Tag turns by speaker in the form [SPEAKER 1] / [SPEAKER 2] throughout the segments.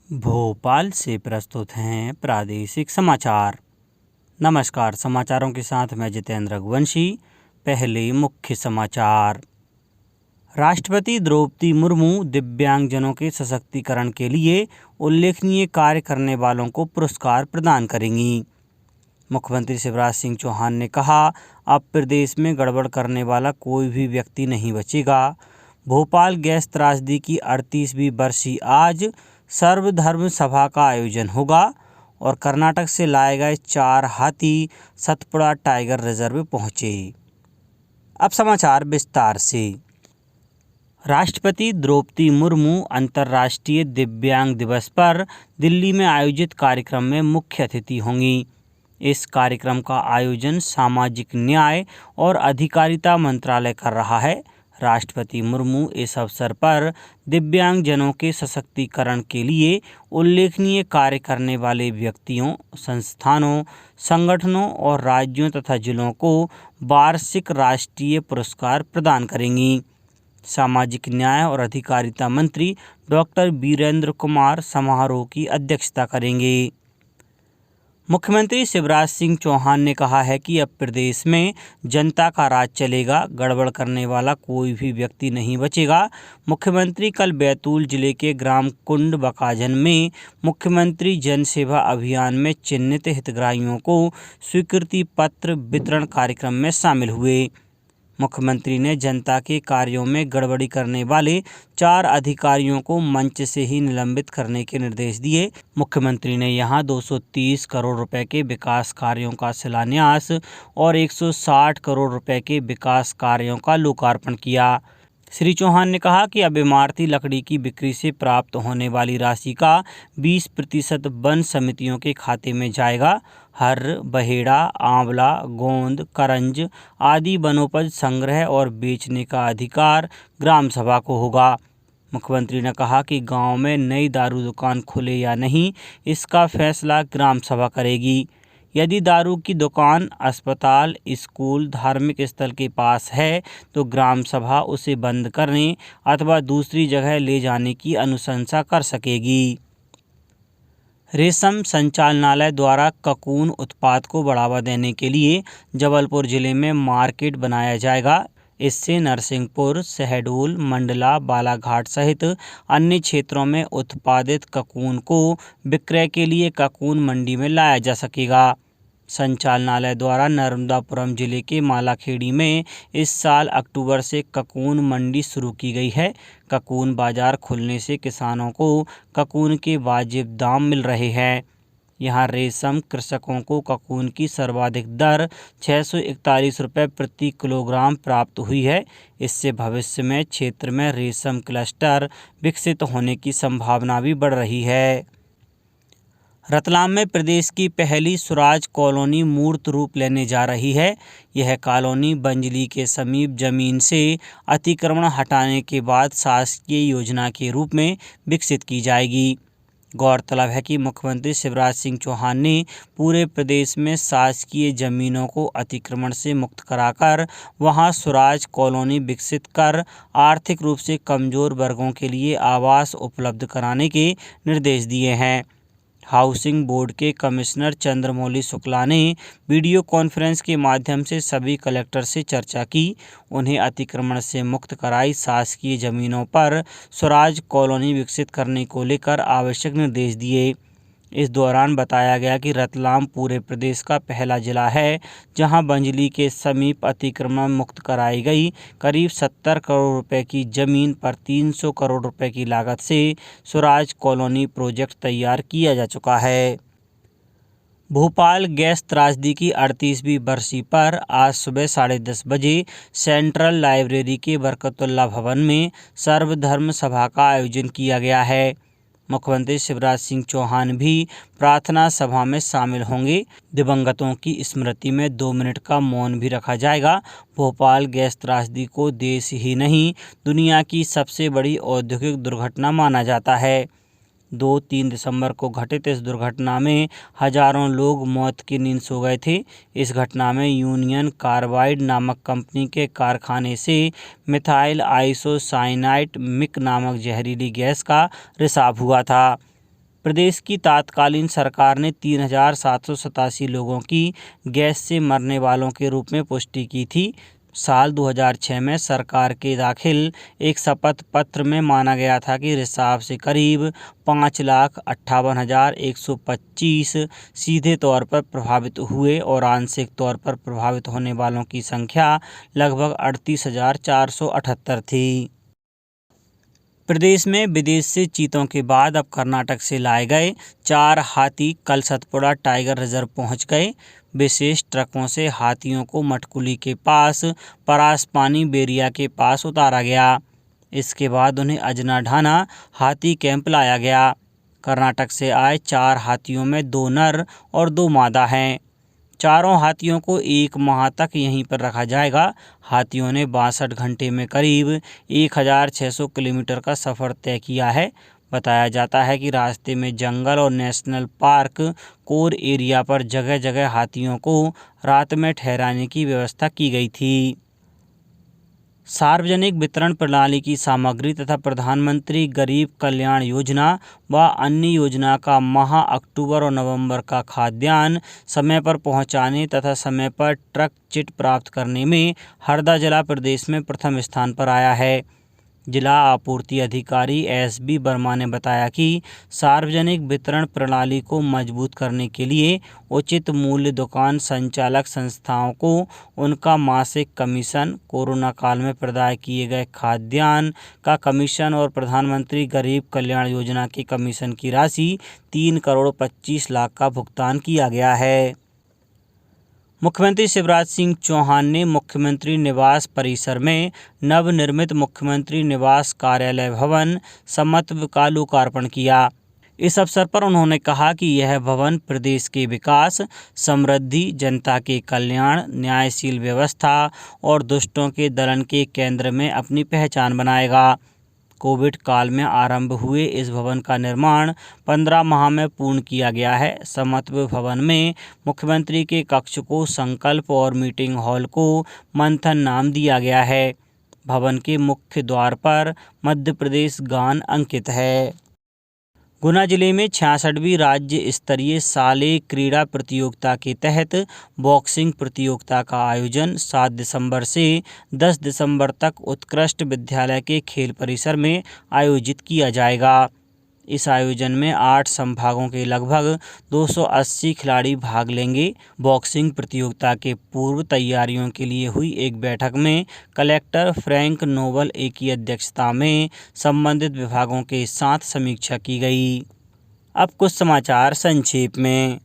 [SPEAKER 1] भोपाल से प्रस्तुत हैं प्रादेशिक समाचार। नमस्कार, समाचारों के साथ मैं जितेंद्र रघुवंशी। पहले मुख्य समाचार। राष्ट्रपति द्रौपदी मुर्मू दिव्यांगजनों के सशक्तिकरण के लिए उल्लेखनीय कार्य करने वालों को पुरस्कार प्रदान करेंगी। मुख्यमंत्री शिवराज सिंह चौहान ने कहा, अब प्रदेश में गड़बड़ करने वाला कोई भी व्यक्ति नहीं बचेगा। भोपाल गैस त्रासदी की 38वीं बरसी आज सर्वधर्म सभा का आयोजन होगा और कर्नाटक से लाए गए 4 हाथी सतपुड़ा टाइगर रिजर्व पहुंचे। अब समाचार विस्तार से। राष्ट्रपति द्रौपदी मुर्मू अंतर्राष्ट्रीय दिव्यांग दिवस पर दिल्ली में आयोजित कार्यक्रम में मुख्य अतिथि होंगी। इस कार्यक्रम का आयोजन सामाजिक न्याय और अधिकारिता मंत्रालय कर रहा है। राष्ट्रपति मुर्मू इस अवसर पर दिव्यांगजनों के सशक्तिकरण के लिए उल्लेखनीय कार्य करने वाले व्यक्तियों, संस्थानों, संगठनों और राज्यों तथा जिलों को वार्षिक राष्ट्रीय पुरस्कार प्रदान करेंगी। सामाजिक न्याय और अधिकारिता मंत्री डॉक्टर वीरेंद्र कुमार समारोह की अध्यक्षता करेंगे। मुख्यमंत्री शिवराज सिंह चौहान ने कहा है कि अब प्रदेश में जनता का राज चलेगा, गड़बड़ करने वाला कोई भी व्यक्ति नहीं बचेगा। मुख्यमंत्री कल बैतूल जिले के ग्राम कुंड बकाजन में मुख्यमंत्री जन सेवा अभियान में चिन्हित हितग्राहियों को स्वीकृति पत्र वितरण कार्यक्रम में शामिल हुए। मुख्यमंत्री ने जनता के कार्यों में गड़बड़ी करने वाले 4 अधिकारियों को मंच से ही निलंबित करने के निर्देश दिए। मुख्यमंत्री ने यहां 230 करोड़ रुपए के विकास कार्यों का शिलान्यास और 160 करोड़ रुपए के विकास कार्यों का लोकार्पण किया। श्री चौहान ने कहा कि अब इमारती लकड़ी की बिक्री से प्राप्त होने वाली राशि का 20% वन समितियों के खाते में जाएगा। हर, बहेड़ा, आंवला, गोंद, करंज आदि वनोपज संग्रह और बेचने का अधिकार ग्राम सभा को होगा। मुख्यमंत्री ने कहा कि गांव में नई दारू दुकान खुले या नहीं, इसका फैसला ग्राम सभा करेगी। यदि दारू की दुकान अस्पताल, स्कूल, धार्मिक स्थल के पास है तो ग्राम सभा उसे बंद करने अथवा दूसरी जगह ले जाने की अनुशंसा कर सकेगी। रेशम संचालनालय द्वारा ककून उत्पाद को बढ़ावा देने के लिए जबलपुर जिले में मार्केट बनाया जाएगा। इससे नरसिंहपुर, शहडोल, मंडला, बालाघाट सहित अन्य क्षेत्रों में उत्पादित ककून को विक्रय के लिए ककून मंडी में लाया जा सकेगा। संचालनालय द्वारा नर्मदापुरम जिले के मालाखेड़ी में इस साल अक्टूबर से ककून मंडी शुरू की गई है। ककून बाजार खुलने से किसानों को ककून के वाजिब दाम मिल रहे हैं। यहाँ रेशम कृषकों को ककून की सर्वाधिक दर 641 रुपये प्रति किलोग्राम प्राप्त हुई है। इससे भविष्य में क्षेत्र में रेशम क्लस्टर विकसित होने की संभावना भी बढ़ रही है। रतलाम में प्रदेश की पहली स्वराज कॉलोनी मूर्त रूप लेने जा रही है। यह कॉलोनी बंजली के समीप जमीन से अतिक्रमण हटाने के बाद शासकीय योजना के रूप में विकसित की जाएगी। गौरतलब है कि मुख्यमंत्री शिवराज सिंह चौहान ने पूरे प्रदेश में शासकीय जमीनों को अतिक्रमण से मुक्त कराकर वहां स्वराज कॉलोनी विकसित कर आर्थिक रूप से कमजोर वर्गों के लिए आवास उपलब्ध कराने के निर्देश दिए हैं। हाउसिंग बोर्ड के कमिश्नर चंद्रमौली शुक्ला ने वीडियो कॉन्फ्रेंस के माध्यम से सभी कलेक्टर से चर्चा की। उन्हें अतिक्रमण से मुक्त कराई शासकीय जमीनों पर स्वराज कॉलोनी विकसित करने को लेकर आवश्यक निर्देश दिए। इस दौरान बताया गया कि रतलाम पूरे प्रदेश का पहला जिला है जहां बंजली के समीप अतिक्रमण मुक्त कराई गई करीब 70 करोड़ रुपए की जमीन पर 300 करोड़ रुपए की लागत से स्वराज कॉलोनी प्रोजेक्ट तैयार किया जा चुका है। भोपाल गैस त्रासदी की 38वीं बरसी पर आज सुबह 10:30 बजे सेंट्रल लाइब्रेरी के बरकतुल्ला भवन में सर्वधर्म सभा का आयोजन किया गया है। मुख्यमंत्री शिवराज सिंह चौहान भी प्रार्थना सभा में शामिल होंगे। दिवंगतों की स्मृति में 2 मिनट का मौन भी रखा जाएगा। भोपाल गैस त्रासदी को देश ही नहीं, दुनिया की सबसे बड़ी औद्योगिक दुर्घटना माना जाता है। 2-3 दिसंबर को घटित इस दुर्घटना में हजारों लोग मौत की नींद सो गए थे। इस घटना में यूनियन कार्बाइड नामक कंपनी के कारखाने से मिथाइल आइसोसाइनाइट मिक नामक जहरीली गैस का रिसाव हुआ था। प्रदेश की तत्कालीन सरकार ने 3,787 लोगों की गैस से मरने वालों के रूप में पुष्टि की थी। साल 2006 में सरकार के दाखिल एक शपथ पत्र में माना गया था कि रिसाव से करीब 5,58,125 सीधे तौर पर प्रभावित हुए और आंशिक तौर पर प्रभावित होने वालों की संख्या लगभग 38,478 थी। प्रदेश में विदेश से चीतों के बाद अब कर्नाटक से लाए गए 4 हाथी कल सतपुड़ा टाइगर रिजर्व पहुंच गए। विशेष ट्रकों से हाथियों को मटकुली के पास परासपानी बेरिया के पास उतारा गया। इसके बाद उन्हें अजनाढाना हाथी कैंप लाया गया। कर्नाटक से आए 4 हाथियों में 2 नर और 2 मादा हैं। चारों हाथियों को 1 माह तक यहीं पर रखा जाएगा। हाथियों ने 62 घंटे में करीब 1,600 किलोमीटर का सफ़र तय किया है। बताया जाता है कि रास्ते में जंगल और नेशनल पार्क कोर एरिया पर जगह जगह हाथियों को रात में ठहराने की व्यवस्था की गई थी। सार्वजनिक वितरण प्रणाली की सामग्री तथा प्रधानमंत्री गरीब कल्याण योजना व अन्य योजना का माह अक्टूबर और नवंबर का खाद्यान्न समय पर पहुंचाने तथा समय पर ट्रक चिट प्राप्त करने में हरदा जिला प्रदेश में प्रथम स्थान पर आया है। जिला आपूर्ति अधिकारी SB वर्मा ने बताया कि सार्वजनिक वितरण प्रणाली को मजबूत करने के लिए उचित मूल्य दुकान संचालक संस्थाओं को उनका मासिक कमीशन, कोरोना काल में प्रदान किए गए खाद्यान्न का कमीशन और प्रधानमंत्री गरीब कल्याण योजना के कमीशन की राशि 3,25,00,000 का भुगतान किया गया है। मुख्यमंत्री शिवराज सिंह चौहान ने मुख्यमंत्री निवास परिसर में नवनिर्मित मुख्यमंत्री निवास कार्यालय भवन समत्व का लोकार्पण किया। इस अवसर पर उन्होंने कहा कि यह भवन प्रदेश के विकास, समृद्धि, जनता के कल्याण, न्यायशील व्यवस्था और दुष्टों के दलन के केंद्र में अपनी पहचान बनाएगा। कोविड काल में आरंभ हुए इस भवन का निर्माण 15 माह में पूर्ण किया गया है। समत्व भवन में मुख्यमंत्री के कक्ष को संकल्प और मीटिंग हॉल को मंथन नाम दिया गया है। भवन के मुख्य द्वार पर मध्य प्रदेश गान अंकित है। गुना जिले में 66वीं राज्य स्तरीय शालेय क्रीड़ा प्रतियोगिता के तहत बॉक्सिंग प्रतियोगिता का आयोजन 7 दिसंबर से 10 दिसंबर तक उत्कृष्ट विद्यालय के खेल परिसर में आयोजित किया जाएगा। इस आयोजन में 8 संभागों के लगभग 280 खिलाड़ी भाग लेंगे। बॉक्सिंग प्रतियोगिता के पूर्व तैयारियों के लिए हुई एक बैठक में कलेक्टर फ्रैंक नोबल की अध्यक्षता में संबंधित विभागों के साथ समीक्षा की गई। अब कुछ समाचार संक्षेप में।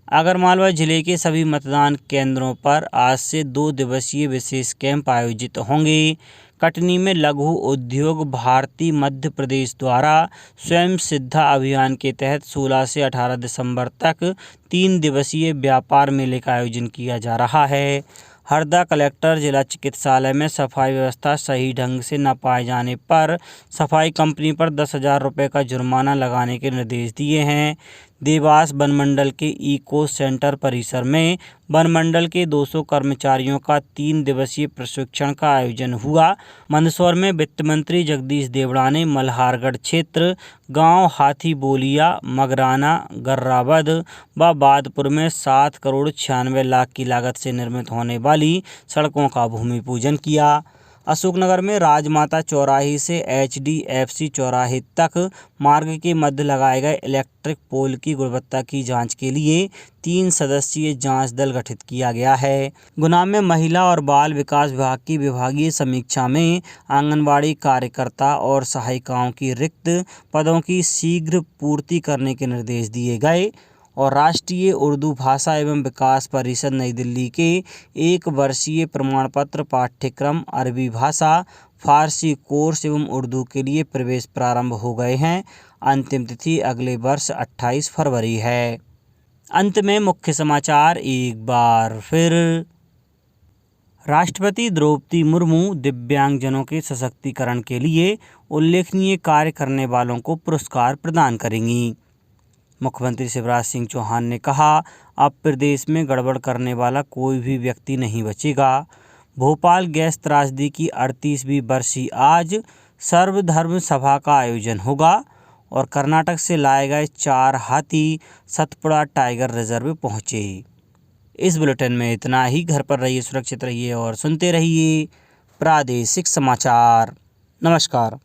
[SPEAKER 1] आगरमालवा जिले के सभी मतदान केंद्रों पर आज से 2 दिवसीय विशेष कैंप आयोजित होंगे। कटनी में लघु उद्योग भारती मध्य प्रदेश द्वारा स्वयं सिद्धा अभियान के तहत 16 से 18 दिसंबर तक 3 दिवसीय व्यापार मेले का आयोजन किया जा रहा है। हरदा कलेक्टर जिला चिकित्सालय में सफाई व्यवस्था सही ढंग से न पाए जाने पर सफाई कंपनी पर 10,000 रुपये का जुर्माना लगाने के निर्देश दिए हैं। देवास वनमंडल के इको सेंटर परिसर में वनमंडल के 200 कर्मचारियों का 3 दिवसीय प्रशिक्षण का आयोजन हुआ। मंदसौर में वित्त मंत्री जगदीश देवड़ा ने मल्हारगढ़ क्षेत्र गांव हाथी बोलिया, मगराना, गर्राबद व बादपुर में 7,96,00,000 की लागत से निर्मित होने वाली सड़कों का भूमि पूजन किया। अशोकनगर में राजमाता चौराहे से HDFC चौराहे तक मार्ग के मध्य लगाए गए इलेक्ट्रिक पोल की गुणवत्ता की जांच के लिए 3 सदस्यीय जांच दल गठित किया गया है। गुना में महिला और बाल विकास विभाग की विभागीय समीक्षा में आंगनबाड़ी कार्यकर्ता और सहायिकाओं की रिक्त पदों की शीघ्र पूर्ति करने के निर्देश दिए गए और राष्ट्रीय उर्दू भाषा एवं विकास परिषद नई दिल्ली के 1 वर्षीय प्रमाण पत्र पाठ्यक्रम अरबी भाषा, फारसी कोर्स एवं उर्दू के लिए प्रवेश प्रारंभ हो गए हैं। अंतिम तिथि अगले वर्ष 28 फरवरी है। अंत में मुख्य समाचार एक बार फिर। राष्ट्रपति द्रौपदी मुर्मू दिव्यांगजनों के सशक्तिकरण के लिए उल्लेखनीय कार्य करने वालों को पुरस्कार प्रदान करेंगी। मुख्यमंत्री शिवराज सिंह चौहान ने कहा, अब प्रदेश में गड़बड़ करने वाला कोई भी व्यक्ति नहीं बचेगा। भोपाल गैस त्रासदी की 38वीं बरसी आज सर्वधर्म सभा का आयोजन होगा और कर्नाटक से लाए गए 4 हाथी सतपुड़ा टाइगर रिजर्व पहुँचे। इस बुलेटिन में इतना ही। घर पर रहिए, सुरक्षित रहिए और सुनते रहिए प्रादेशिक समाचार। नमस्कार।